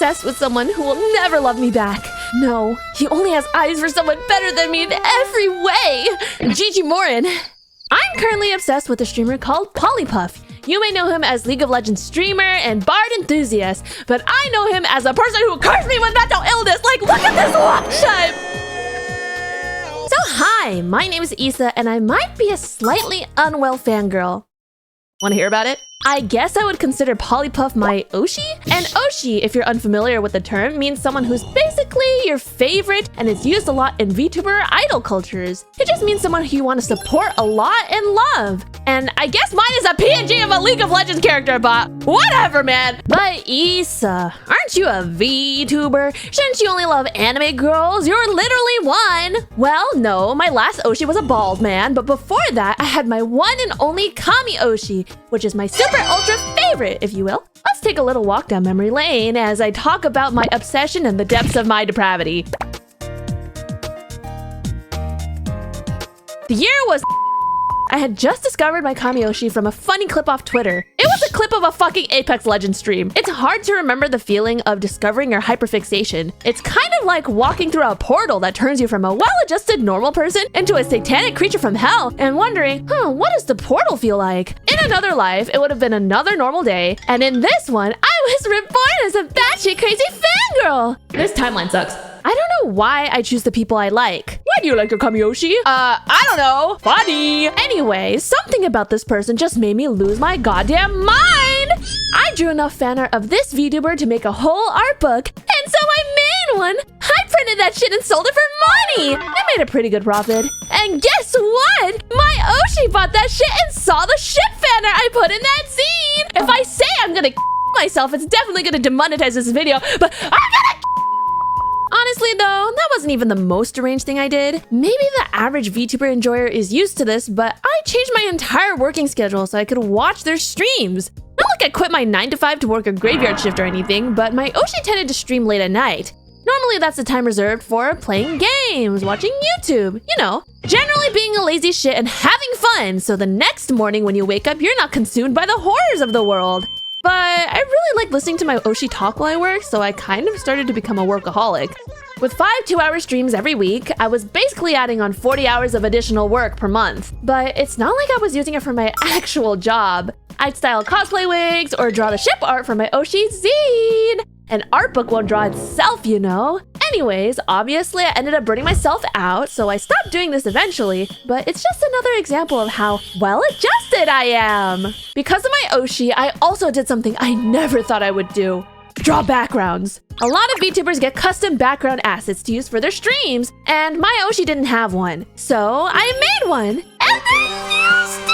obsessed with someone who will never love me back. No, he only has eyes for someone better than me in every way. Gigi Morin. I'm currently obsessed with a streamer called Polypuff. You may know him as League of Legends streamer and Bard enthusiast, but I know him as a person who cursed me with mental illness. Like, look at this watch type. So hi, my name is Issa, and I might be a slightly unwell fangirl. Want to hear about it? I guess I would consider Polypuff my oshi? And oshi, if you're unfamiliar with the term, means someone who's basically your favorite, and it's used a lot in VTuber idol cultures. It just means someone who you want to support a lot and love. And I guess mine is a PNG of a League of Legends character, but whatever, man. But Issa, aren't you a VTuber? Shouldn't you only love anime girls? You're literally one. Well, no, my last oshi was a bald man, but before that, I had my one and only kamioshi, which is my super ultra favorite, if you will. Let's take a little walk down memory lane as I talk about my obsession and the depths of my depravity. The year was I had just discovered my kamioshi from a funny clip off Twitter. It was a clip of a fucking Apex Legends stream. It's hard to remember the feeling of discovering your hyperfixation. It's kind of like walking through a portal that turns you from a well-adjusted normal person into a satanic creature from hell and wondering, what does the portal feel like? In another life, it would have been another normal day, and in this one, I was reborn as a batshit crazy fangirl. This timeline sucks. I don't know why I choose the people I like. Why do you like your kamioshi? I don't know. Funny. Anyway, something about this person just made me lose my goddamn mind. I drew enough fan art of this VTuber to make a whole art book, and so I made one. I printed that shit and sold it for money. I made a pretty good profit. And guess what? My oshi bought that shit and saw the shit fan art I put in that scene. If I say I'm gonna myself, it's definitely gonna demonetize this video, but I'm gonna honestly though, that wasn't even the most deranged thing I did. Maybe the average VTuber enjoyer is used to this, but I changed my entire working schedule so I could watch their streams. Not like I quit my 9 to 5 to work a graveyard shift or anything, but my oshi tended to stream late at night. Normally that's the time reserved for playing games, watching YouTube, you know. Generally being a lazy shit and having fun, so the next morning when you wake up, you're not consumed by the horrors of the world. But I really like listening to my oshi talk while I work, so I kind of started to become a workaholic. With 5 2-hour streams every week, I was basically adding on 40 hours of additional work per month. But it's not like I was using it for my actual job. I'd style cosplay wigs or draw the ship art for my oshi zine. An art book won't draw itself, you know. Anyways, obviously I ended up burning myself out, so I stopped doing this eventually, but it's just another example of how well-adjusted I am. Because of my oshi, I also did something I never thought I would do. Draw backgrounds. A lot of VTubers get custom background assets to use for their streams, and my oshi didn't have one. So I made one, and then used it!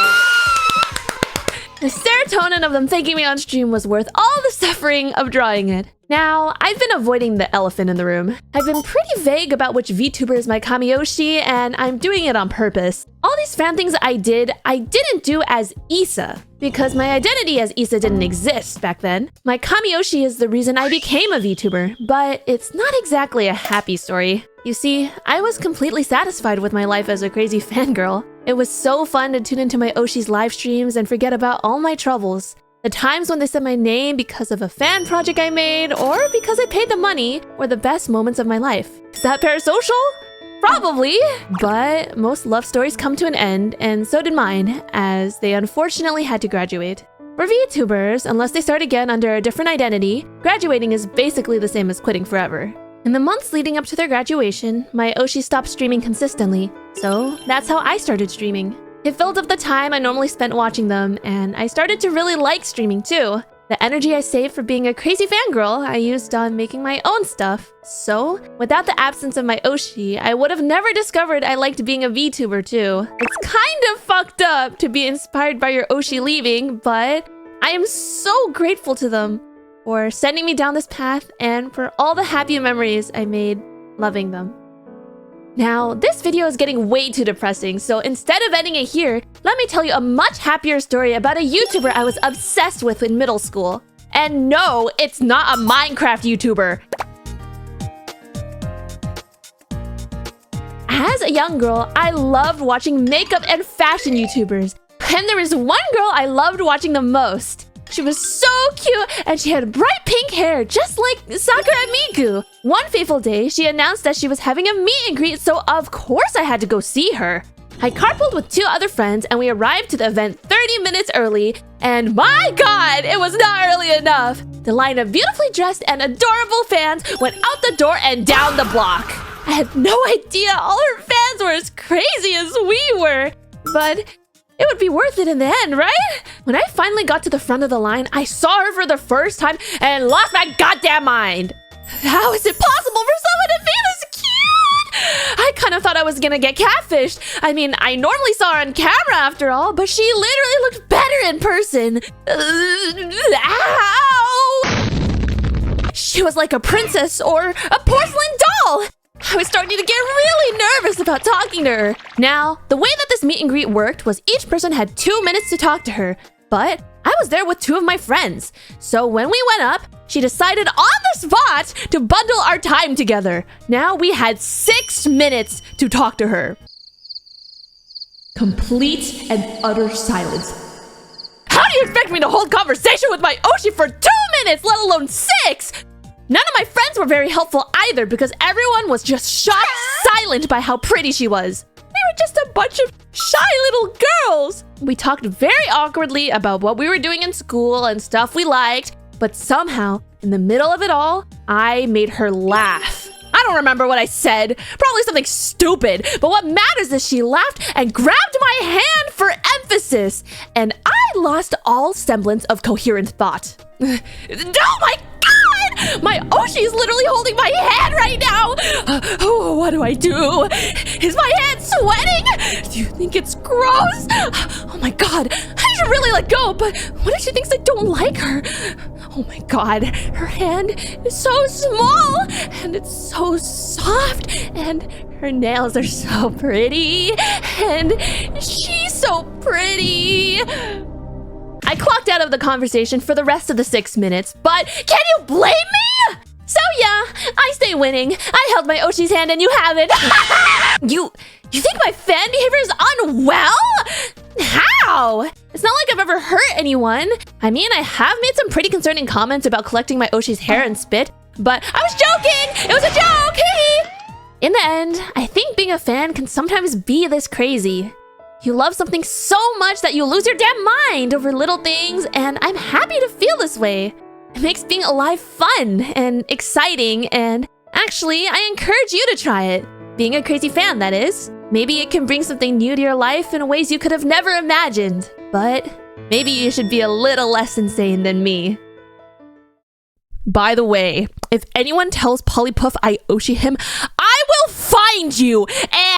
The serotonin of them thanking me on stream was worth all the suffering of drawing it. Now, I've been avoiding the elephant in the room. I've been pretty vague about which VTuber is my kamioshi, and I'm doing it on purpose. All these fan things I didn't do as Issa, because my identity as Issa didn't exist back then. My kamioshi is the reason I became a VTuber, but it's not exactly a happy story. You see, I was completely satisfied with my life as a crazy fangirl. It was so fun to tune into my oshi's live streams and forget about all my troubles. The times when they said my name because of a fan project I made or because I paid the money were the best moments of my life. Is that parasocial? Probably, but most love stories come to an end, and so did mine, as they unfortunately had to graduate. For VTubers, unless they start again under a different identity, graduating is basically the same as quitting forever. In the months leading up to their graduation, my oshi stopped streaming consistently, so that's how I started streaming. It filled up the time I normally spent watching them, and I started to really like streaming too. The energy I saved for being a crazy fangirl, I used on making my own stuff. So, without the absence of my oshi, I would have never discovered I liked being a VTuber too. It's kind of fucked up to be inspired by your oshi leaving, but I am so grateful to them for sending me down this path and for all the happy memories I made loving them. Now, this video is getting way too depressing, so instead of ending it here, let me tell you a much happier story about a YouTuber I was obsessed with in middle school. And no, it's not a Minecraft YouTuber. As a young girl, I loved watching makeup and fashion YouTubers. And there was one girl I loved watching the most. She was so cute, and she had bright pink hair, just like Sakura Miku. One fateful day, she announced that she was having a meet and greet, so of course I had to go see her. I carpooled with 2 other friends, and we arrived to the event 30 minutes early, and my god, it was not early enough! The line of beautifully dressed and adorable fans went out the door and down the block. I had no idea all her fans were as crazy as we were, but it would be worth it in the end, right? When I finally got to the front of the line, I saw her for the first time and lost my goddamn mind. How is it possible for someone to be this cute? I kind of thought I was gonna get catfished. I mean, I normally saw her on camera after all, but she literally looked better in person. Ow! She was like a princess or a porcelain doll. I was starting to get really nervous about talking to her. Now, the way that this meet and greet worked was each person had 2 minutes to talk to her, but I was there with 2 of my friends. So when we went up, she decided on the spot to bundle our time together. Now we had 6 minutes to talk to her. Complete and utter silence. How do you expect me to hold conversation with my oshi for 2 minutes, let alone 6? None of my friends were very helpful either because everyone was just shocked silent by how pretty she was. We were just a bunch of shy little girls. We talked very awkwardly about what we were doing in school and stuff we liked, but somehow, in the middle of it all, I made her laugh. I don't remember what I said, probably something stupid, but what matters is she laughed and grabbed my hand for emphasis, and I lost all semblance of coherent thought. Oh my God! My oshi is literally holding my hand right now! Oh, what do I do? Is my hand sweating? Do you think it's gross? Oh my God, I should really let go, but what if she thinks I don't like her? Oh my God, her hand is so small, and it's so soft, and her nails are so pretty, and she's so pretty. I clocked out of the conversation for the rest of the 6 minutes, but can you blame me? So yeah, I stay winning. I held my oshi's hand and you haven't. You think my fan behavior is unwell? How? It's not like I've ever hurt anyone. I mean, I have made some pretty concerning comments about collecting my oshi's hair and spit, but I was joking! It was a joke! Hee. In the end, I think being a fan can sometimes be this crazy. You love something so much that you lose your damn mind over little things, and I'm happy to feel this way. It makes being alive fun and exciting, and actually, I encourage you to try it. Being a crazy fan, that is. Maybe it can bring something new to your life in ways you could have never imagined, but maybe you should be a little less insane than me. By the way, if anyone tells Polypuff I oshi him, I will find you